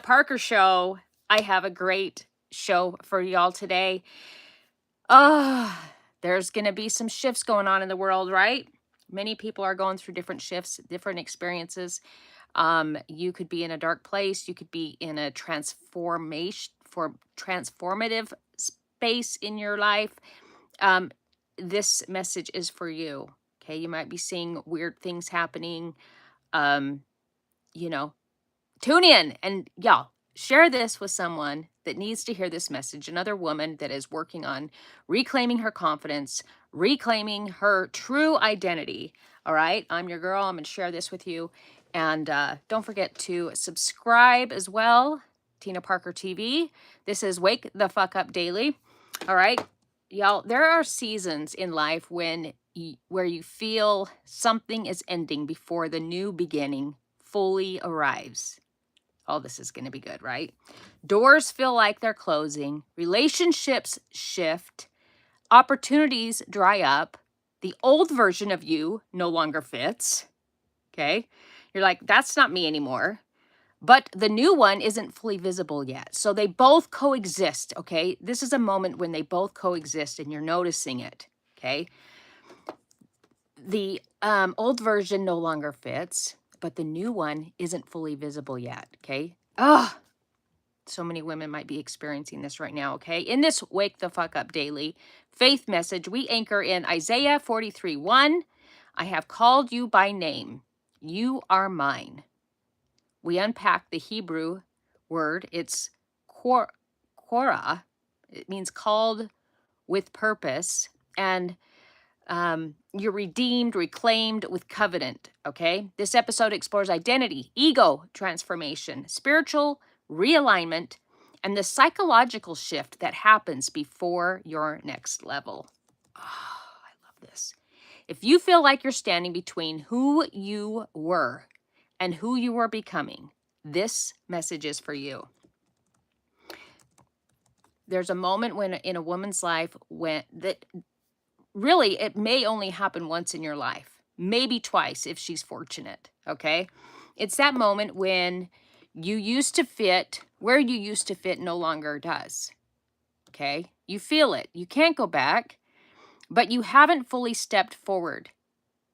Parker Show. I have a great show for y'all today. There's going to be some shifts going on in the world, right? Many people are going through different shifts, different experiences. You could be in a dark place. You could be in a transformative space in your life. This message is for you. Okay, you might be seeing weird things happening. Um, you know, Tune in and y'all share this with someone that needs to hear this message. Another woman that is working on reclaiming her confidence, reclaiming her true identity. All right. I'm your girl. I'm going to share this with you. And don't forget to subscribe as well. Tina Parker TV. This is Wake the Fuck Up Daily. All right. Y'all, there are seasons in life where you feel something is ending before the new beginning fully arrives. Oh, this is going to be good, right? Doors feel like they're closing. Relationships shift. Opportunities dry up. The old version of you no longer fits. Okay. You're like, that's not me anymore. But the new one isn't fully visible yet. So they both coexist. Okay. This is a moment when they both coexist and you're noticing it. Okay. The old version no longer fits, but the new one isn't fully visible yet. Okay. So many women might be experiencing this right now, okay? In this Wake the Fuck Up Daily faith message, we anchor in Isaiah 43:1. I have called you by name. You are mine. We unpack the Hebrew word. It's qaraʼ. It means called with purpose. And you're redeemed, reclaimed with covenant, okay? This episode explores identity, ego transformation, spiritual realignment, and the psychological shift that happens before your next level. Oh, I love this. If you feel like you're standing between who you were and who you are becoming, this message is for you. There's a moment when in a woman's life really, it may only happen once in your life, maybe twice if she's fortunate, okay? It's that moment when you used to fit, where you used to fit no longer does, okay? You feel it. You can't go back, but you haven't fully stepped forward,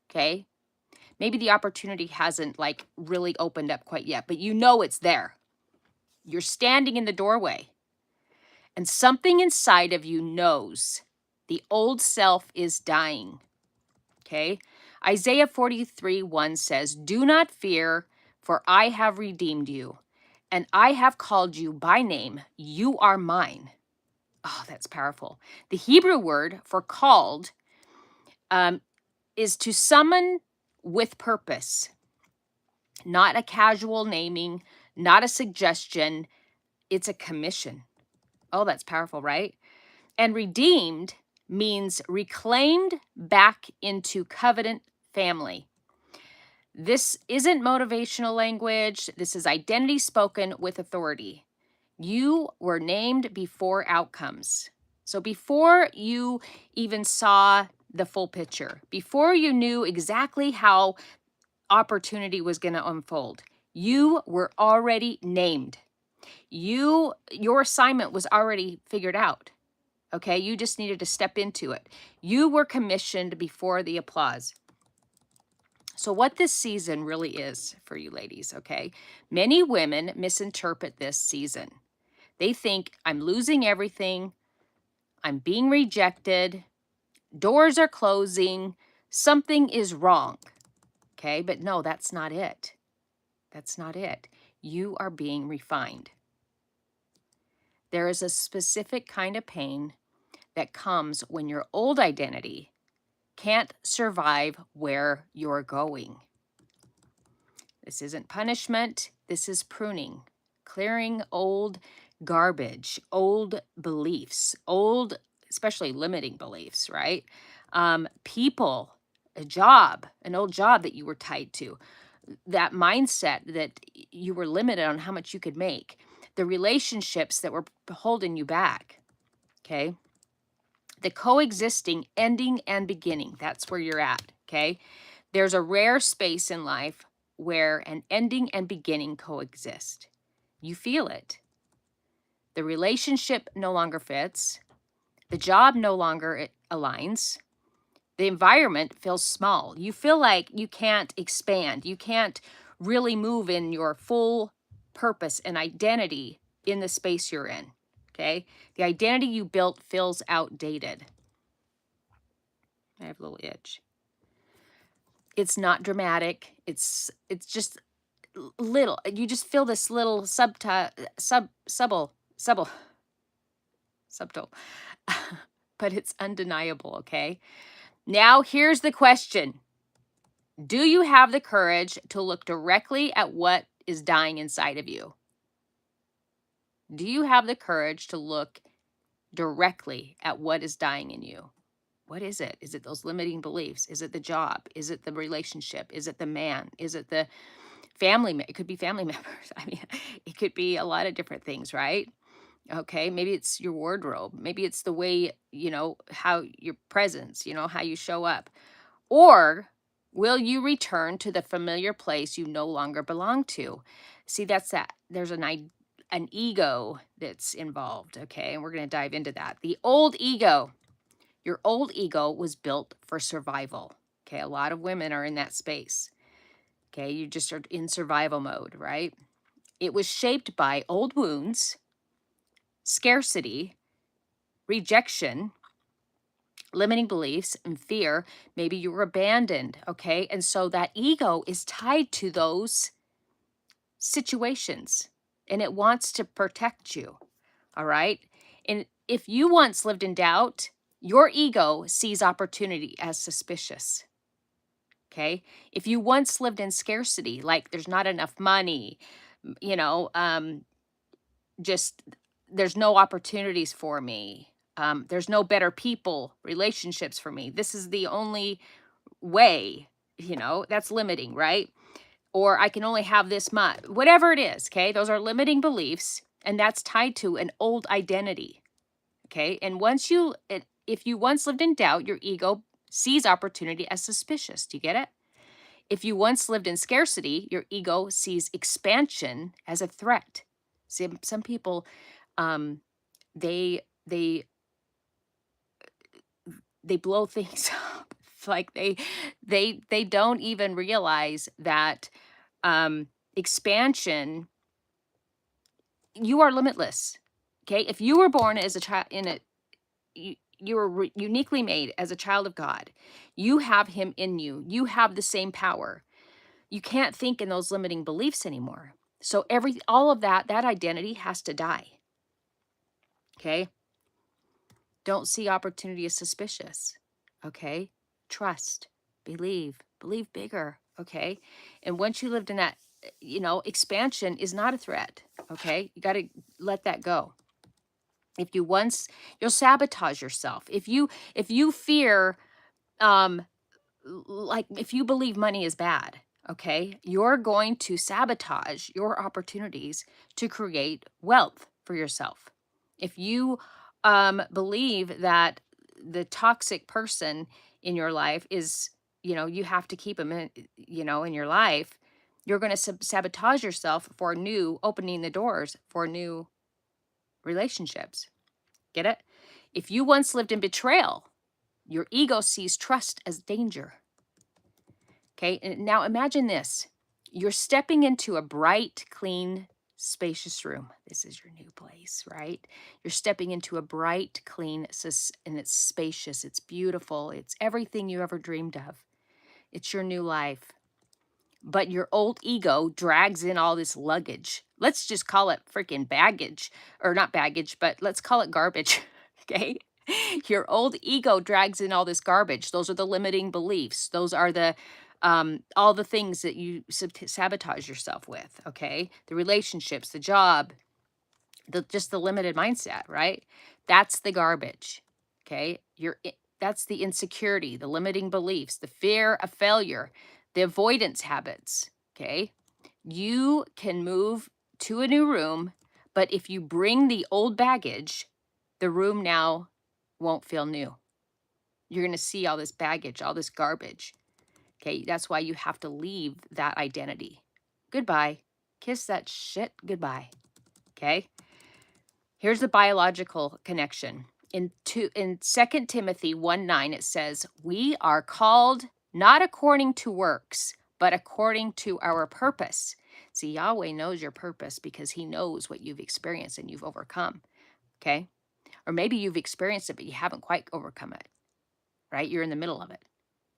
okay? Maybe the opportunity hasn't like really opened up quite yet, but you know it's there. You're standing in the doorway, and something inside of you knows the old self is dying. Okay. Isaiah 43:1 says, do not fear, for I have redeemed you, and I have called you by name. You are mine. Oh, that's powerful. The Hebrew word for called is to summon with purpose, not a casual naming, not a suggestion. It's a commission. Oh, that's powerful, right? And redeemed means reclaimed back into covenant family. This isn't motivational language. This is identity spoken with authority. You were named before outcomes. So before you even saw the full picture, before you knew exactly how opportunity was going to unfold, you were already named. Your assignment was already figured out. Okay, you just needed to step into it. You were commissioned before the applause. So what this season really is for you ladies, okay? Many women misinterpret this season. They think I'm losing everything. I'm being rejected. Doors are closing. Something is wrong. Okay, but no, that's not it. That's not it. You are being refined. There is a specific kind of pain that comes when your old identity can't survive where you're going. This isn't punishment. This is pruning, clearing old garbage, old beliefs, old, especially limiting beliefs, right? People, a job, an old job that you were tied to, that mindset that you were limited on how much you could make, the relationships that were holding you back, okay? The coexisting ending and beginning, that's where you're at, okay? There's a rare space in life where an ending and beginning coexist. You feel it. The relationship no longer fits. The job no longer aligns. The environment feels small. You feel like you can't expand. You can't really move in your full purpose and identity in the space you're in. Okay? The identity you built feels outdated. I have a little itch. It's not dramatic. It's just little. You just feel this little subtle, but it's undeniable, okay? Now, here's the question. Do you have the courage to look directly at what is dying inside of you? Do you have the courage to look directly at what is dying in you? What is it? Is it those limiting beliefs? Is it the job? Is it the relationship? Is it the man? Is it the family? It could be family members. I mean, it could be a lot of different things, right? Okay, maybe it's your wardrobe. Maybe it's the way, how your presence, how you show up. Or will you return to the familiar place you no longer belong to? See, that's that. There's an ego that's involved, okay? And we're going to dive into that. The old ego. Your old ego was built for survival. Okay, a lot of women are in that space. Okay, you just are in survival mode, right? It was shaped by old wounds, scarcity, rejection, limiting beliefs, and fear. Maybe you were abandoned, okay? And so that ego is tied to those situations, and it wants to protect you, all right? And if you once lived in doubt, your ego sees opportunity as suspicious, okay? If you once lived in scarcity, like there's not enough money, just there's no opportunities for me. There's no better people, relationships for me. This is the only way, that's limiting, right? Or I can only have this much, whatever it is, okay? Those are limiting beliefs, and that's tied to an old identity, okay? And if you once lived in doubt, your ego sees opportunity as suspicious. Do you get it? If you once lived in scarcity, your ego sees expansion as a threat. See, some people, they they they blow things up. It's like they don't even realize that expansion, you are limitless. Okay, if you were born as a child you were uniquely made as a child of God. You have him in you. You have the same power. You can't think in those limiting beliefs anymore. So all of that identity has to die. Okay? Don't see opportunity as suspicious. Okay? Trust, believe bigger. Okay? And once you lived in that, expansion is not a threat. Okay? You got to let that go. You'll sabotage yourself. If you fear, like if you believe money is bad, okay, you're going to sabotage your opportunities to create wealth for yourself. If you believe that the toxic person in your life is, you have to keep them in your life, you're going to sabotage yourself for opening the doors for new relationships. Get it? If you once lived in betrayal, your ego sees trust as danger. Okay, and now imagine this. You're stepping into a bright, clean, spacious room. This is your new place, right? You're stepping into a bright, clean, and it's spacious, it's beautiful, it's everything you ever dreamed of. It's your new life. But your old ego drags in all this luggage. Let's just call it freaking baggage, or not baggage, but let's call it garbage, okay? Your old ego drags in all this garbage. Those are the limiting beliefs. Those are the all the things that you sabotage yourself with, okay? The relationships, the job, just the limited mindset, right? That's the garbage, okay? That's the insecurity, the limiting beliefs, the fear of failure, the avoidance habits, okay? You can move to a new room, but if you bring the old baggage, the room now won't feel new. You're going to see all this baggage, all this garbage. Okay, that's why you have to leave that identity. Goodbye. Kiss that shit goodbye. Okay? Here's the biological connection. In 2 Timothy 1:9, it says, "We are called not according to works, but according to our purpose." See, Yahweh knows your purpose because he knows what you've experienced and you've overcome. Okay? Or maybe you've experienced it, but you haven't quite overcome it, right? You're in the middle of it.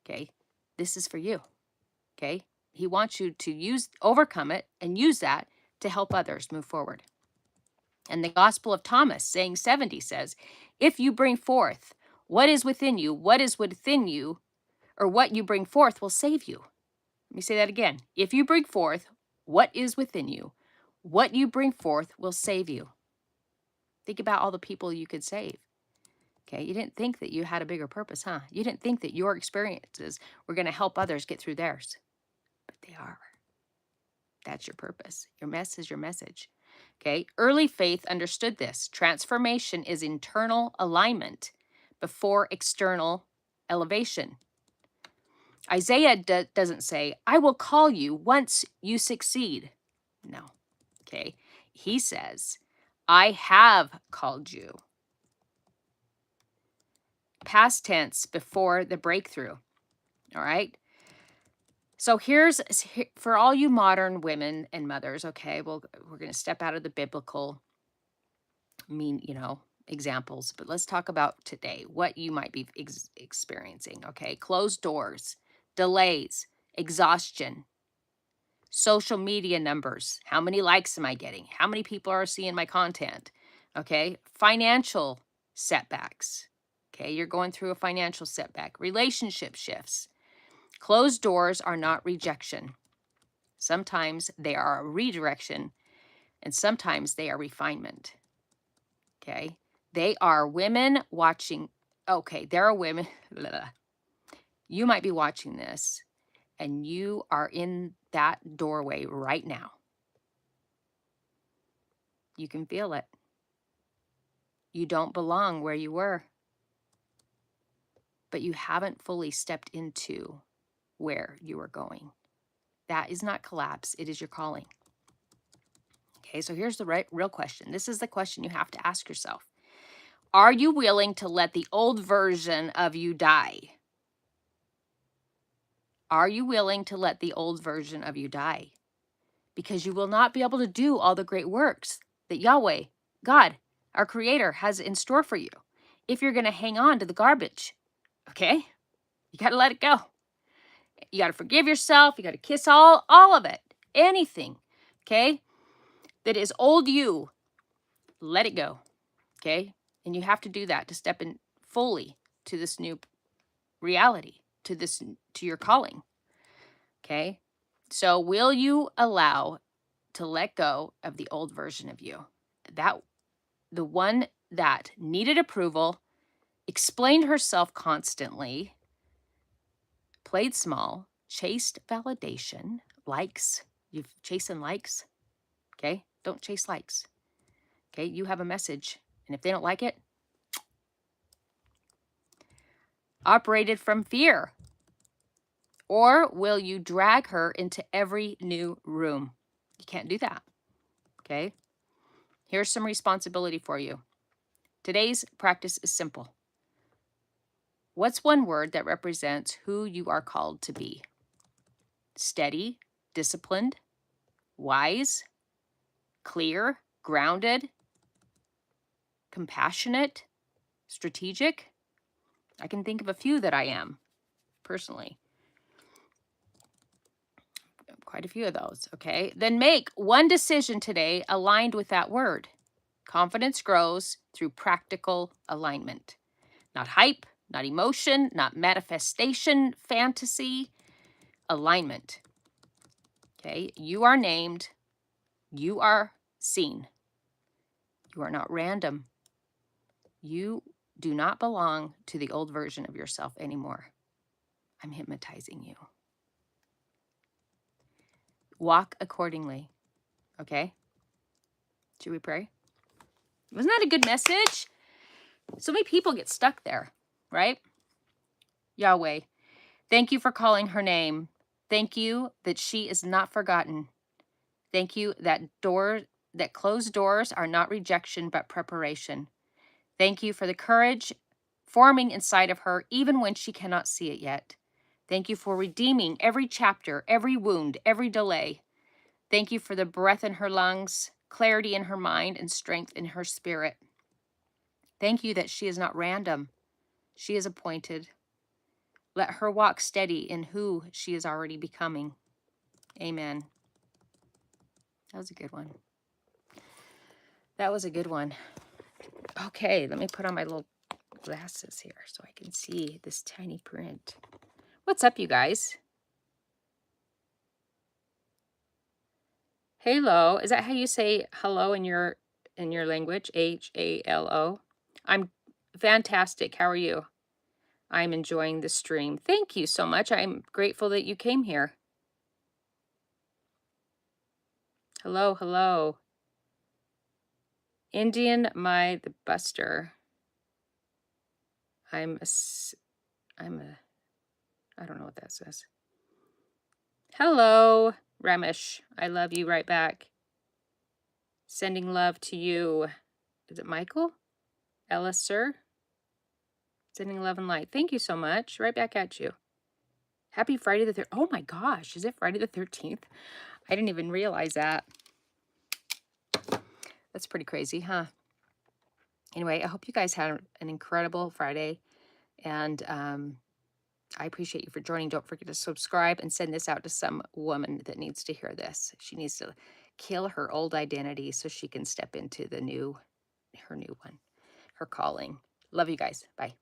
Okay? This is for you. Okay? He wants you to overcome it and use that to help others move forward. And the Gospel of Thomas, saying 70, says, "If you bring forth what is within you, or what you bring forth will save you." Let me say that again. If you bring forth what is within you, what you bring forth will save you. Think about all the people you could save. Okay, you didn't think that you had a bigger purpose, huh? You didn't think that your experiences were going to help others get through theirs, but they are. That's your purpose. Your mess is your message. Okay, early faith understood this. Transformation is internal alignment before external elevation. Isaiah doesn't say, "I will call you once you succeed." No. Okay, he says, "I have called you." Past tense before the breakthrough. All right. So here's for all you modern women and mothers. Okay, well, we're going to step out of the biblical examples, but let's talk about today, what you might be experiencing. Okay, closed doors, delays, exhaustion, social media numbers. How many likes am I getting? How many people are seeing my content? Okay, financial setbacks. Okay, you're going through a financial setback, relationship shifts. Closed doors are not rejection. Sometimes they are a redirection, and sometimes they are refinement. Okay, they are women watching. Okay, there are women. You might be watching this, and you are in that doorway right now. You can feel it. You don't belong where you were, but you haven't fully stepped into where you are going. That is not collapse. It is your calling. Okay, so here's the real question. This is the question you have to ask yourself. Are you willing to let the old version of you die? Are you willing to let the old version of you die? Because you will not be able to do all the great works that Yahweh, God, our Creator, has in store for you if you're going to hang on to the garbage. Okay? You got to let it go. You got to forgive yourself. You got to kiss all of it. Anything, okay, that is old you, let it go, okay? And you have to do that to step in fully to this new reality, to your calling, okay? So will you allow to let go of the old version of you? The one that needed approval, explained herself constantly, played small, chased validation, likes. You've chasing likes, okay? Don't chase likes, okay? You have a message, and if they don't like it, operated from fear. Or will you drag her into every new room? You can't do that, okay? Here's some responsibility for you. Today's practice is simple. What's one word that represents who you are called to be? Steady, disciplined, wise, clear, grounded, compassionate, strategic. I can think of a few that I am, personally. Quite a few of those, okay? Then make one decision today aligned with that word. Confidence grows through practical alignment. Not hype, not emotion, not manifestation, fantasy, alignment. Okay? You are named. You are seen. You are not random. You do not belong to the old version of yourself anymore. I'm hypnotizing you. Walk accordingly. Okay? Should we pray? Wasn't that a good message? So many people get stuck there, right? Yahweh, thank you for calling her name. Thank you that she is not forgotten. Thank you that that closed doors are not rejection, but preparation. Thank you for the courage forming inside of her, even when she cannot see it yet. Thank you for redeeming every chapter, every wound, every delay. Thank you for the breath in her lungs, clarity in her mind, and strength in her spirit. Thank you that she is not random. She is appointed. Let her walk steady in who she is already becoming. Amen. That was a good one. That was a good one. Okay, let me put on my little glasses here so I can see this tiny print. What's up, you guys? Halo, is that how you say hello in your language? HALO. I'm fantastic. How are you? I'm enjoying the stream. Thank you so much. I'm grateful that you came here. Hello, hello. Indian my the Buster. I don't know what that says. Hello, Ramesh. I love you right back. Sending love to you. Is it Michael? Ellis, sir? Sending love and light. Thank you so much. Right back at you. Happy Friday the 13th. Oh my gosh, is it Friday the 13th? I didn't even realize that. That's pretty crazy, huh? Anyway, I hope you guys had an incredible Friday. And I appreciate you for joining. Don't forget to subscribe and send this out to some woman that needs to hear this. She needs to kill her old identity so she can step into her new one, her calling. Love you guys. Bye.